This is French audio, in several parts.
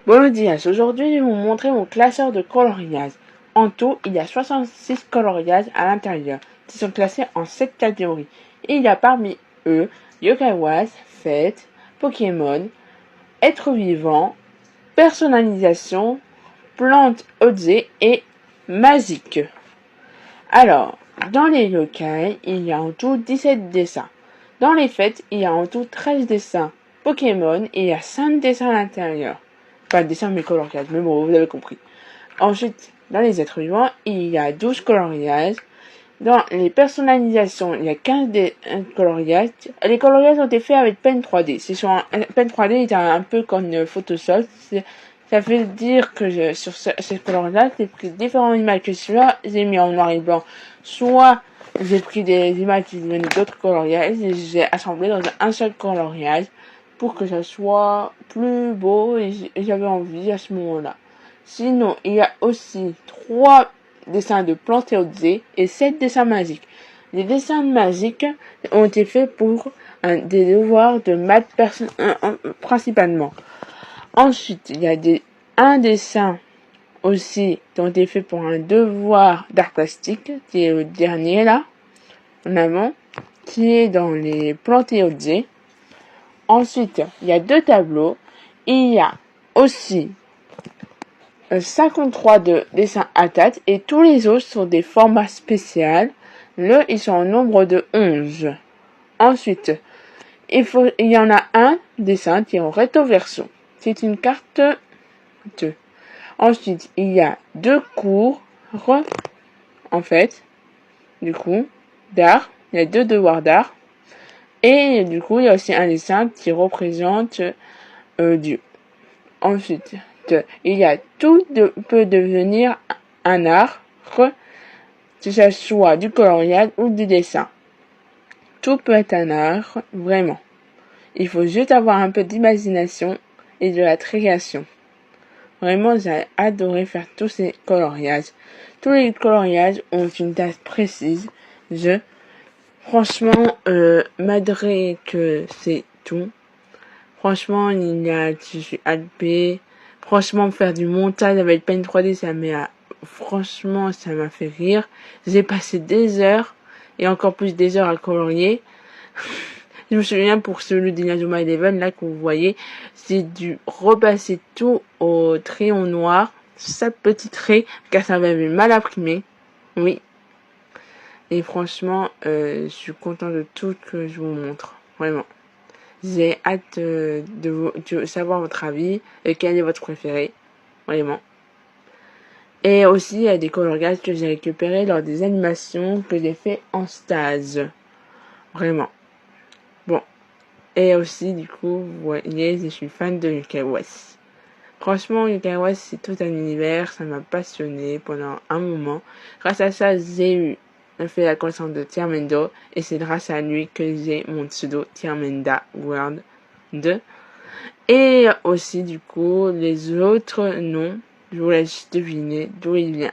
Buenos dias, aujourd'hui je vais vous montrer mon classeur de coloriage. En tout, il y a 66 coloriages à l'intérieur, qui sont classés en 7 catégories. Et il y a parmi eux Yokawas, fête, Pokémon, être vivant, personnalisation, plantes osées et magique. Alors, dans les yokai, il y a en tout 17 dessins. Dans les fêtes, il y a en tout 13 dessins Pokémon et il y a 5 dessins à l'intérieur. Pas dessin mais coloriage, mais bon, vous avez compris. Ensuite, dans les êtres vivants, il y a 12 coloriages. Dans les personnalisations, il y a 15 coloriages. Les coloriages ont été faits avec Pen 3D. C'est sur Pen 3D est un peu comme Photoshop. Ça veut dire que sur ces coloriages, j'ai pris différentes images que soit j'ai mis en noir et blanc, soit j'ai pris des images qui venaient d'autres coloriages et j'ai assemblé dans un seul coloriage pour que ça soit plus beau et j'avais envie à ce moment-là. Sinon, il y a aussi 3 dessins de plantes et objet et 7 dessins magiques. Les dessins magiques ont été faits pour des devoirs de maths principalement. Ensuite, il y a un dessin aussi qui ont été faits pour un devoir d'art plastique, qui est le dernier là, en avant, qui est dans les plantes et objets. Ensuite, il y a 2 tableaux. Il y a aussi 53 de dessins à tête et tous les autres sont des formats spéciaux. Ils sont au nombre de 11. Ensuite, il y en a un dessin qui est en recto verso. C'est une carte 2. Ensuite, il y a 2 cours, en fait, du coup, d'art. Il y a 2 devoirs d'art. Et du coup, il y a aussi un dessin qui représente Dieu. Ensuite, il y a tout peut devenir un art, que ce soit du coloriage ou du dessin. Tout peut être un art, vraiment. Il faut juste avoir un peu d'imagination et de la création. Vraiment, j'ai adoré faire tous ces coloriages. Tous les coloriages ont une date précise. Franchement, malgré que c'est tout, franchement, je suis hypée. Franchement, faire du montage avec Pen 3D, franchement, ça m'a fait rire. J'ai passé des heures, et encore plus des heures à colorier. Je me souviens pour celui d'Inazuma Eleven, là, que vous voyez, j'ai dû repasser tout au crayon noir, sa petite trait, car ça m'avait mal imprimé. Oui. Et franchement, je suis content de tout que je vous montre. Vraiment. J'ai hâte de savoir votre avis et quel est votre préféré. Vraiment. Et aussi, il y a des coloriages que j'ai récupérés lors des animations que j'ai fait en stage. Vraiment. Bon. Et aussi, du coup, vous voyez, je suis fan de Yukawas. Franchement, Yukawas, c'est tout un univers. Ça m'a passionné pendant un moment. Grâce à ça, j'ai fait la connaissance de Tiermendo et c'est grâce à lui que j'ai mon pseudo Tiermenda World 2. Et aussi, du coup, les autres noms, je vous laisse deviner d'où il vient.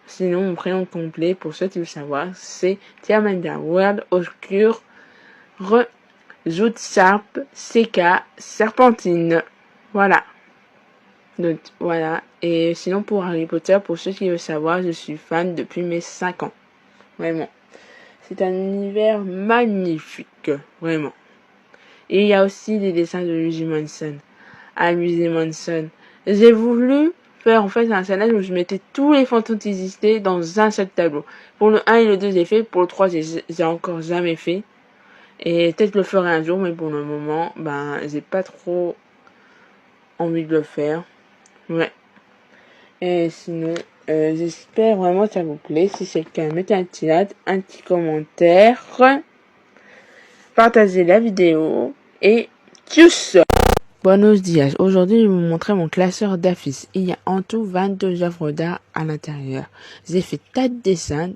Sinon, mon prénom complet, pour ceux qui veulent savoir, c'est Tiermenda World Obscur Zout Sharp CK Serpentine. Voilà. Donc, voilà. Et sinon, pour Harry Potter, pour ceux qui veulent savoir, je suis fan depuis mes 5 ans. Vraiment. C'est un univers magnifique. Vraiment. Et il y a aussi des dessins de Luigi Manson. Luigi Manson. J'ai voulu faire en fait un scénario où je mettais tous les fantaisistes dans un seul tableau. Pour le 1 et le 2, j'ai fait. Pour le 3, j'ai encore jamais fait. Et peut-être je le ferai un jour, mais pour le moment, j'ai pas trop envie de le faire. Ouais. Et sinon, j'espère vraiment que ça vous plaît. Si c'est le cas, mettez un petit like, un petit commentaire, partagez la vidéo et tchuss! Buenos dias. Aujourd'hui, je vais vous montrer mon classeur d'affiches. Il y a en tout 22 œuvres d'art à l'intérieur. J'ai fait 4 dessins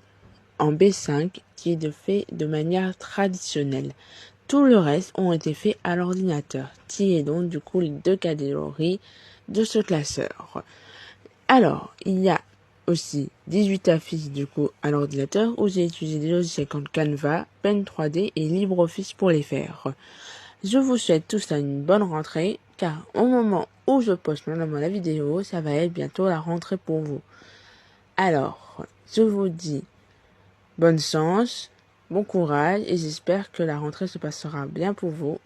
en B5 qui est fait de manière traditionnelle. Tout le reste ont été faits à l'ordinateur, qui est donc du coup les 2 catégories de ce classeur. Alors, il y a aussi 18 affiches du coup à l'ordinateur où j'ai utilisé des logiciels comme Canva, Pen 3D et LibreOffice pour les faire. Je vous souhaite tous une bonne rentrée, car au moment où je poste normalement la vidéo, ça va être bientôt la rentrée pour vous. Alors, je vous dis bonne chance, bon courage, et j'espère que la rentrée se passera bien pour vous.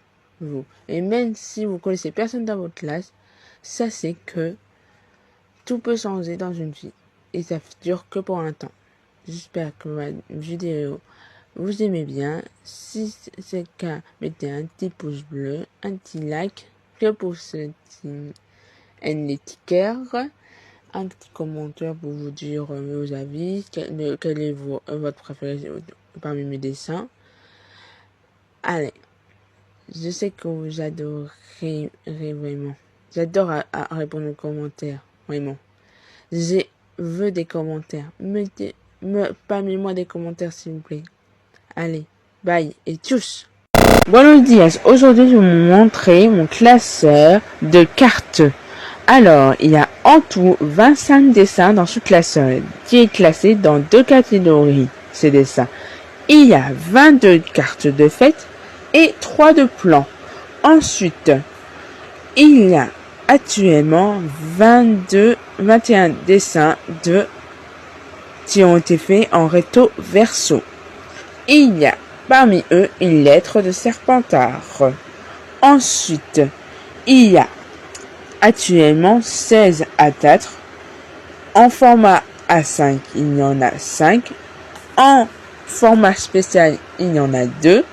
Et même si vous connaissez personne dans votre classe, sachez que tout peut changer dans une vie, et ça dure que pour un temps. J'espère que ma vidéo vous aimez bien. Si c'est le cas, mettez un petit pouce bleu, un petit like, que pour ce petit sticker, un petit commentaire pour vous dire vos avis, quel est votre préféré parmi mes dessins. Allez, je sais que vous adorez vraiment. J'adore à répondre aux commentaires, vraiment. Je veux des commentaires. Parmi-moi des commentaires, s'il vous plaît. Allez, bye et tchuss. Buenos días. Aujourd'hui, je vais vous montrer mon classeur de cartes. Alors, il y a en tout 25 dessins dans ce classeur qui est classé dans deux catégories, ces dessins. Il y a 22 cartes de fête et 3 de plans. Ensuite, il y a actuellement 21 dessins qui ont été faits en recto verso. Il y a parmi eux une lettre de Serpentard. Ensuite, il y a actuellement 16 A4. En format A5, il y en a 5. En format spécial, il y en a 2.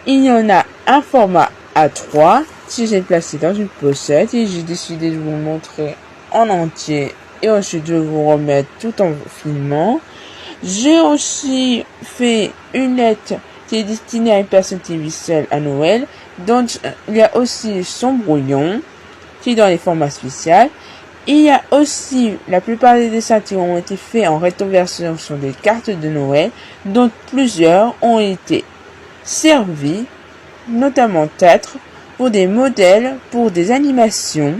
Il y en a un format A3 qui j'ai placé dans une pochette et j'ai décidé de vous le montrer en entier et ensuite de vous remettre tout en filmant. J'ai aussi fait une lettre qui est destinée à une personne qui vit seule à Noël. Donc, il y a aussi son brouillon, qui est dans les formats spéciaux. Il y a aussi la plupart des dessins qui ont été faits en rétroversion sur des cartes de Noël, dont plusieurs ont été servis, notamment 4, pour des modèles, pour des animations.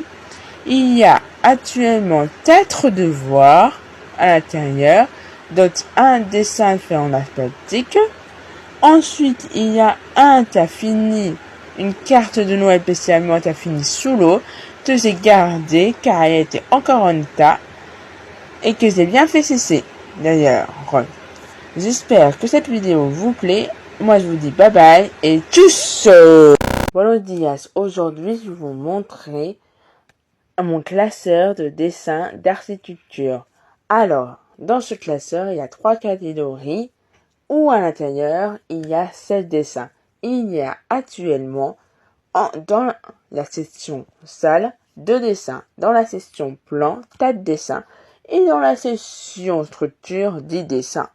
Il y a actuellement 4 devoirs à l'intérieur, donc un dessin fait en asphaltique. Ensuite, il y a un qui a fini, une carte de Noël spécialement qui a fini sous l'eau, que j'ai gardé car elle était encore en état et que j'ai bien fait cesser. D'ailleurs, j'espère que cette vidéo vous plaît. Moi, je vous dis bye bye et tchuss! Buenos días. Aujourd'hui, je vais vous montrer mon classeur de dessins d'architecture. Alors, dans ce classeur, il y a 3 catégories où à l'intérieur, il y a 7 dessins. Il y a actuellement, dans la section salle, 2 dessins. Dans la section plan, 4 dessins. Et dans la section structure, 10 dessins.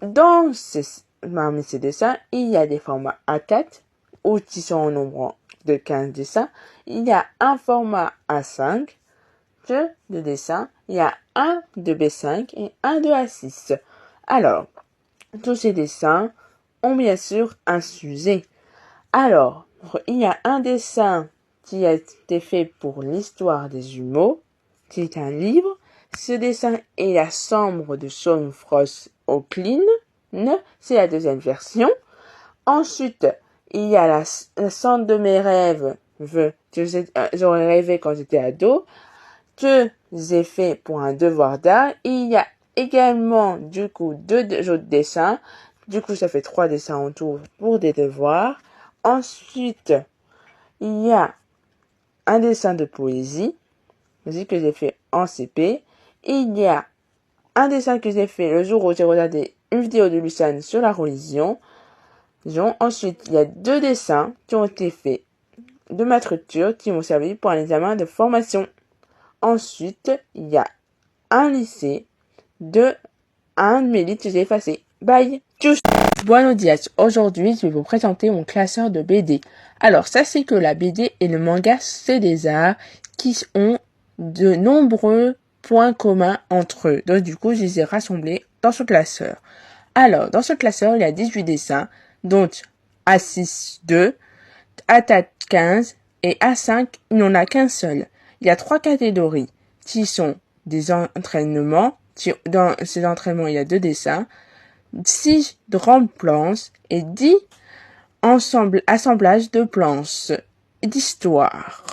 Parmi ces dessins, il y a des formats A4, ou qui sont au nombre de 15 dessins. Il y a un format A5 de dessins. Il y a un de B5 et un de A6. Alors, tous ces dessins ont bien sûr un sujet. Alors, il y a un dessin qui a été fait pour l'histoire des jumeaux, qui est un livre. Ce dessin est la chambre de Sean Frost O'Clean. C'est la deuxième version. Ensuite, il y a la chambre de mes rêves, que j'aurais rêvé quand j'étais ado, que j'ai fait pour un devoir d'art. Il y a également, du coup, 2 autres dessins. Du coup, ça fait 3 dessins en tout pour des devoirs. Ensuite, il y a un dessin de poésie que j'ai fait en CP. Il y a un dessin que j'ai fait le jour où j'ai regardé une vidéo de Lucane sur la religion. Ensuite, il y a 2 dessins qui ont été faits de ma structure qui m'ont servi pour un examen de formation. Ensuite, il y a un lycée de un de mes livres que j'ai effacé. Bye! Tchuss! Buenos días. Aujourd'hui, je vais vous présenter mon classeur de BD. Alors, sachez que la BD et le manga, c'est des arts qui ont de nombreux points communs entre eux. Donc, du coup, je les ai rassemblés dans ce classeur. Alors, dans ce classeur, il y a 18 dessins, donc A6, 2, A4, 15 et A5, il n'y en a qu'un seul. Il y a 3 catégories qui sont des entraînements. Dans ces entraînements, il y a 2 dessins, 6 grandes planches et 10 assemblage de planches d'histoire.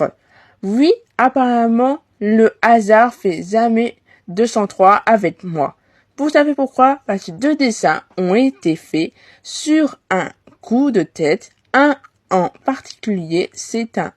Oui, apparemment, le hasard fait jamais 203 avec moi. Vous savez pourquoi? Parce que 2 dessins ont été faits sur un coup de tête. Un en particulier, c'est un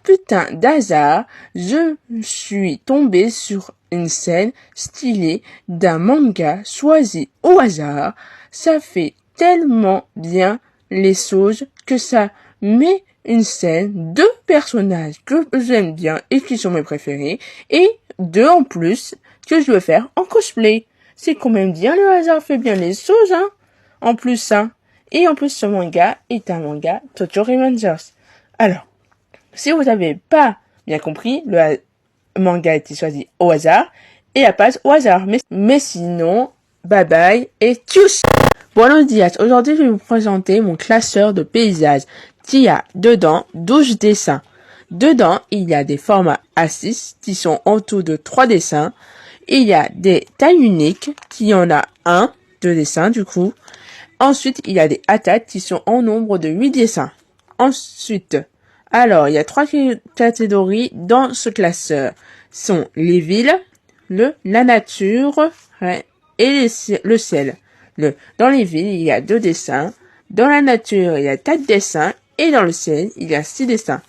putain d'hasard. Je suis tombé sur une scène stylée d'un manga choisi au hasard. Ça fait tellement bien les choses que ça met une scène, 2 personnages que j'aime bien et qui sont mes préférés, et 2 en plus que je veux faire en cosplay. C'est quand même bien, le hasard fait bien les choses, hein. En plus, hein. Et en plus, ce manga est un manga Tokyo Revengers. Alors, si vous n'avez pas bien compris, le manga a été choisi au hasard et la page au hasard. Mais sinon, bye bye et tchuss! Buenos dias. Aujourd'hui, je vais vous présenter mon classeur de paysages qui a dedans 12 dessins. Dedans, il y a des formats A6 qui sont en tout de 3 dessins. Il y a des tailles uniques qui en a 2 dessins du coup. Ensuite, il y a des attaques qui sont en nombre de 8 dessins. Ensuite, alors, il y a 3 catégories dans ce classeur. Sont les villes, la nature et le ciel. Dans les villes, il y a 2 dessins. Dans la nature, il y a 4 dessins. Et dans le ciel, il y a 6 dessins.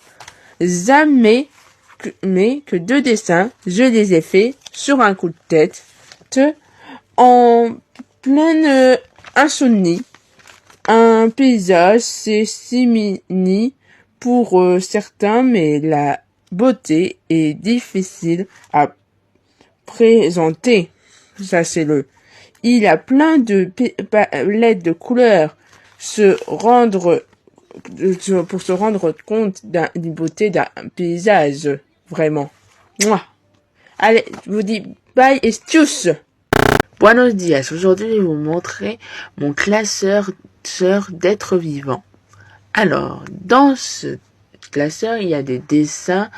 Jamais que 2 dessins, je les ai faits sur un coup de tête, en pleine insomnie. Un paysage, c'est si mini pour certains, mais la beauté est difficile à présenter. Sachez-le. Il y a plein de palettes de couleurs pour se rendre compte d'une beauté d'un paysage. Vraiment. Mouah. Allez, je vous dis bye et tchuss! Buenos dias. Aujourd'hui, je vais vous montrer mon classeur d'êtres vivants. Alors, dans ce classeur, il y a des dessins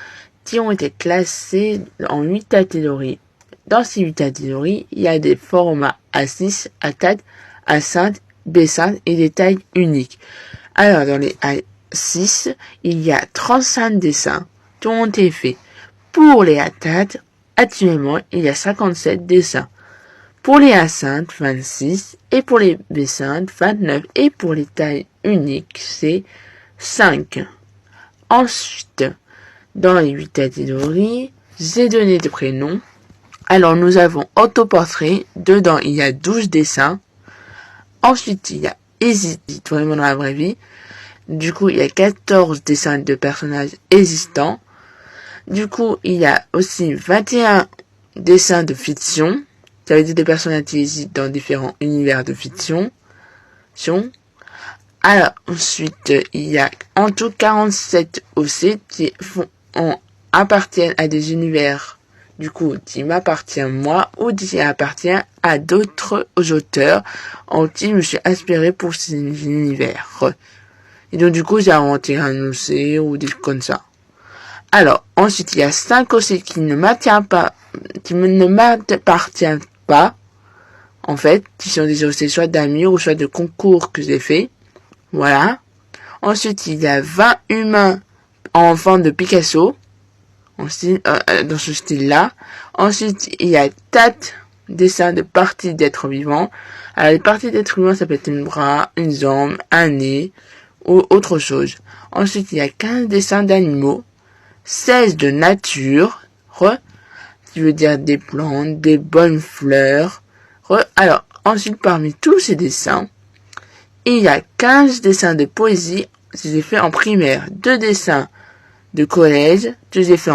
qui ont été classés en 8 catégories. Dans ces 8 catégories, il y a des formats A6, A4, A5, B5 et des tailles uniques. Alors, dans les A6, il y a 35 dessins qui ont été faits. Pour les A4, actuellement, il y a 57 dessins. Pour les A5, 26, et pour les B5, 29, et pour les tailles uniques, c'est 5. Ensuite, dans les 8 catégories, j'ai donné des prénoms. Alors, nous avons autoportrait. Dedans, il y a 12 dessins. Ensuite, il y a hésite, vraiment dans la vraie vie. Du coup, il y a 14 dessins de personnages existants. Du coup, il y a aussi 21 dessins de fiction. Ça veut dire des personnages qui hésitent dans différents univers de fiction. Alors, ensuite, il y a en tout 47 OC qui appartiennent à des univers, du coup, qui m'appartiennent moi, ou qui appartiennent à d'autres auteurs en qui je me suis inspiré pour ces univers. Et donc, du coup, j'ai inventé un OC ou des trucs comme ça. Alors, ensuite, il y a 5 OC qui ne m'appartiennent pas, en fait, qui sont des OC soit d'amis ou soit de concours que j'ai fait. Voilà. Ensuite, il y a 20 humains enfants de Picasso, dans ce style-là. Ensuite, il y a 4 dessins de parties d'êtres vivants. Alors, les parties d'êtres vivants, ça peut être un bras, une jambe, un nez, ou autre chose. Ensuite, il y a 15 dessins d'animaux, 16 de nature, qui veut dire des plantes, des bonnes fleurs. Alors, ensuite, parmi tous ces dessins, il y a 15 dessins de poésie que j'ai fait en primaire, 2 dessins de collège que j'ai fait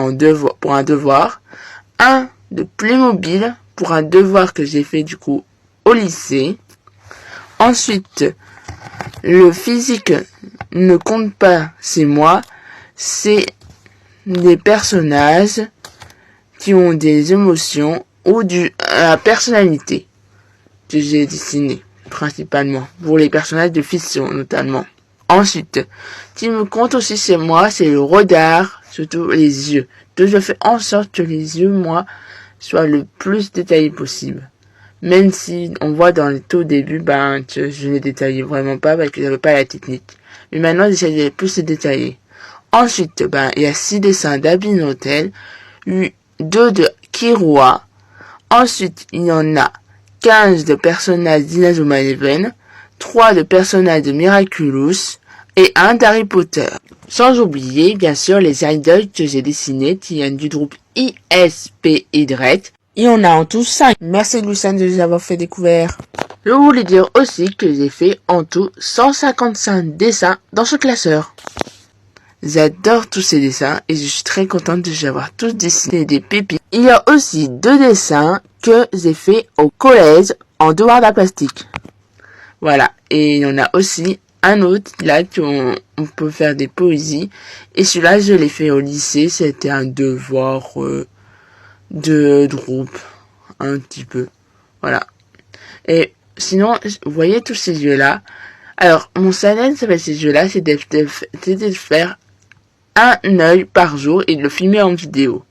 pour un devoir, un de Playmobil pour un devoir que j'ai fait du coup au lycée. Ensuite, le physique ne compte pas, c'est moi, c'est des personnages qui ont des émotions ou la personnalité que j'ai dessiné, principalement, pour les personnages de fiction notamment. Ensuite, ce qui me compte aussi c'est moi, c'est le regard, surtout les yeux. Donc je fais en sorte que les yeux, moi, soient le plus détaillés possible. Même si on voit dans le tout début, je ne détaillais vraiment pas parce que j'avais pas la technique. Mais maintenant, j'essaie de plus se détailler. Ensuite, il y a 6 dessins d'Abin Hotel, 2 de Kirua. Ensuite, il y en a 15 de personnages d'Inazuma Eleven, 3 de personnages de Miraculous et 1 d'Harry Potter. Sans oublier, bien sûr, les idols que j'ai dessinés qui viennent du groupe ISPY. Il y en a en tout 5. Merci Lucien de les avoir fait découvrir. Je voulais dire aussi que j'ai fait en tout 155 dessins dans ce classeur. J'adore tous ces dessins et je suis très contente de les avoir tous dessinés des pépites. Il y a aussi 2 dessins que j'ai fait au collège en devoir d'art plastique. Voilà. Et il y en a aussi un autre là qu'on peut faire des poésies. Et celui-là, je l'ai fait au lycée. C'était un devoir de groupe. Un petit peu. Voilà. Et sinon, vous voyez tous ces jeux-là. Alors, mon challenge avec ces jeux-là, c'est de faire un œil par jour et de le filmer en vidéo.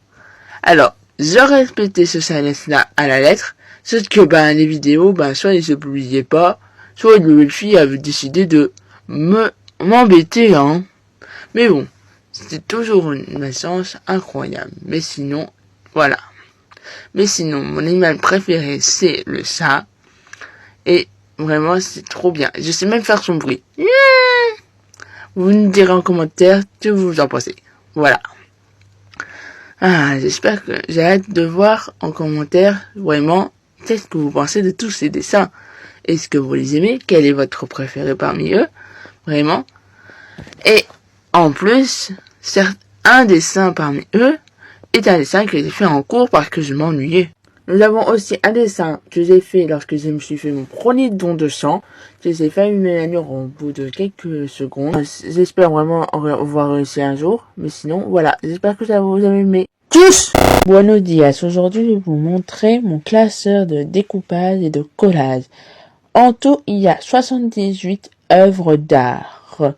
Alors, je respectais ce challenge-là à la lettre, sauf que les vidéos, soit ils se publiaient pas, soit le fille avait décidé de m'embêter, hein. Mais bon, c'était toujours une chance incroyable. Mais sinon, voilà. Mais sinon, mon animal préféré, c'est le chat. Et vraiment, c'est trop bien. Je sais même faire son bruit. Vous me direz en commentaire ce que vous en pensez. Voilà. J'espère que j'ai hâte de voir en commentaire vraiment qu'est-ce que vous pensez de tous ces dessins. Est-ce que vous les aimez? Quel est votre préféré parmi eux? Vraiment. Et en plus, un dessin parmi eux est un dessin que j'ai fait en cours parce que je m'ennuyais. Nous avons aussi un dessin que j'ai fait lorsque je me suis fait mon premier don de sang, que j'ai fait une mélaniure au bout de quelques secondes. J'espère vraiment avoir réussi un jour, mais sinon, voilà, j'espère que ça vous a aimé. Tchuss! Buenos dias, aujourd'hui je vais vous montrer mon classeur de découpage et de collage. En tout, il y a 78 œuvres d'art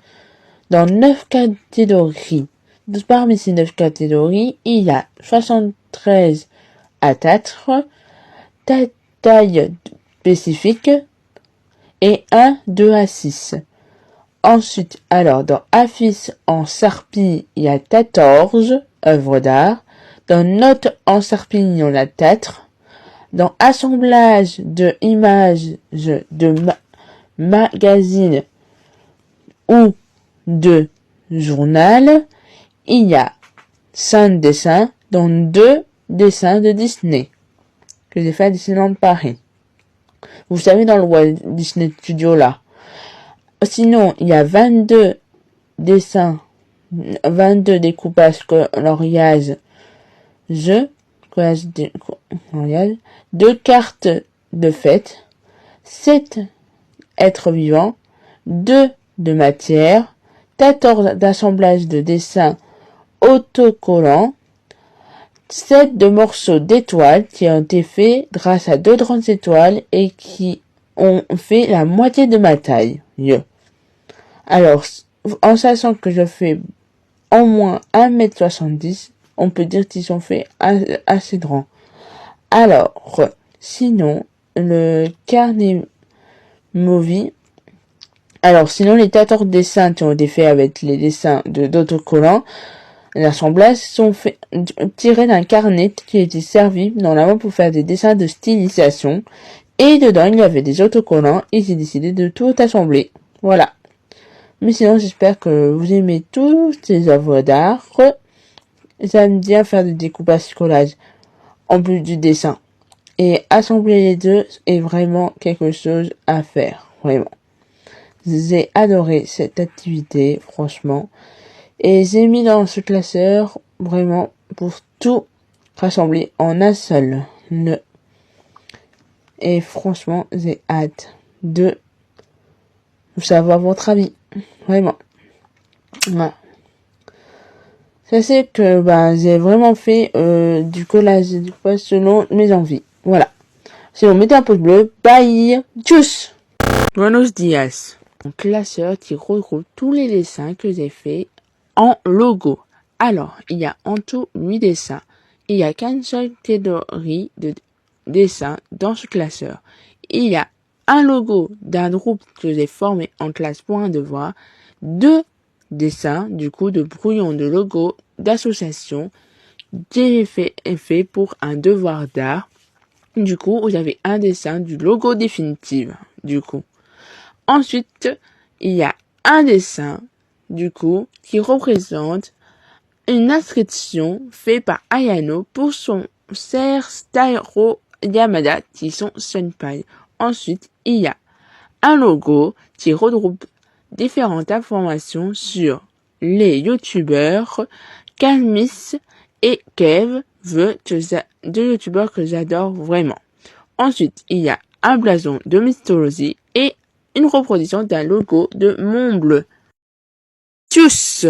dans 9 catégories. Parmi ces 9 catégories, il y a 73 à 4, taille spécifique et 1, 2 à 6. Ensuite, alors, dans Affiche en sarpie, il y a 14 œuvres d'art. Dans Notes en sarpie, il y en a 4. Dans Assemblage de images de magazines ou de journal, il y a 5 dessins, dont 2 dessins de Disney, que j'ai fait à Disneyland Paris. Vous savez, dans le Walt Disney Studio là. Sinon, il y a 22 dessins, 22 découpages coloriages, 2 cartes de fête, 7 êtres vivants, 2 de matière, 14 d'assemblages de dessins autocollants, 7 de morceaux d'étoiles qui ont été faits grâce à 2 grandes étoiles et qui ont fait la moitié de ma taille. Alors, en sachant que je fais au moins 1m70, on peut dire qu'ils sont faits assez grands. Alors, sinon, le carnet movie. Alors, sinon, les 14 dessins qui ont été faits avec les dessins d'autocollants, l'assemblage sont tirés d'un carnet qui a été servi normalement pour faire des dessins de stylisation. Et dedans, il y avait des autocollants et j'ai décidé de tout assembler. Voilà. Mais sinon, j'espère que vous aimez toutes ces œuvres d'art. J'aime bien faire des découpages collages en plus du dessin. Et assembler les deux est vraiment quelque chose à faire. Vraiment. J'ai adoré cette activité, franchement. Et j'ai mis dans ce classeur, vraiment, pour tout rassembler en un seul nœud. Et franchement, j'ai hâte de savoir votre avis. Vraiment. Voilà. Sachez que j'ai vraiment fait du collage et du post selon mes envies. Voilà. Sinon, mettez un pouce bleu. Bye. Tchuss. Buenos dias. Un classeur qui regroupe tous les dessins que j'ai faits en logo. Alors, il y a en tout 8 dessins. Il y a qu'une seule catégorie dessins dans ce classeur. Il y a un logo d'un groupe que j'ai formé en classe pour un devoir, 2 dessins, du coup, de brouillons de logo d'association j'ai fait pour un devoir d'art, du coup, où j'avais un dessin du logo définitif, du coup. Ensuite, il y a un dessin, du coup, qui représente une inscription faite par Ayano pour son Ser Styro Yamada qui sont Senpai. Ensuite, il y a un logo qui regroupe différentes informations sur les youtubeurs Calmis et Kev, deux youtubeurs que j'adore vraiment. Ensuite, il y a un blason de Mythologie et une reproduction d'un logo de Montbleu. Tchuss!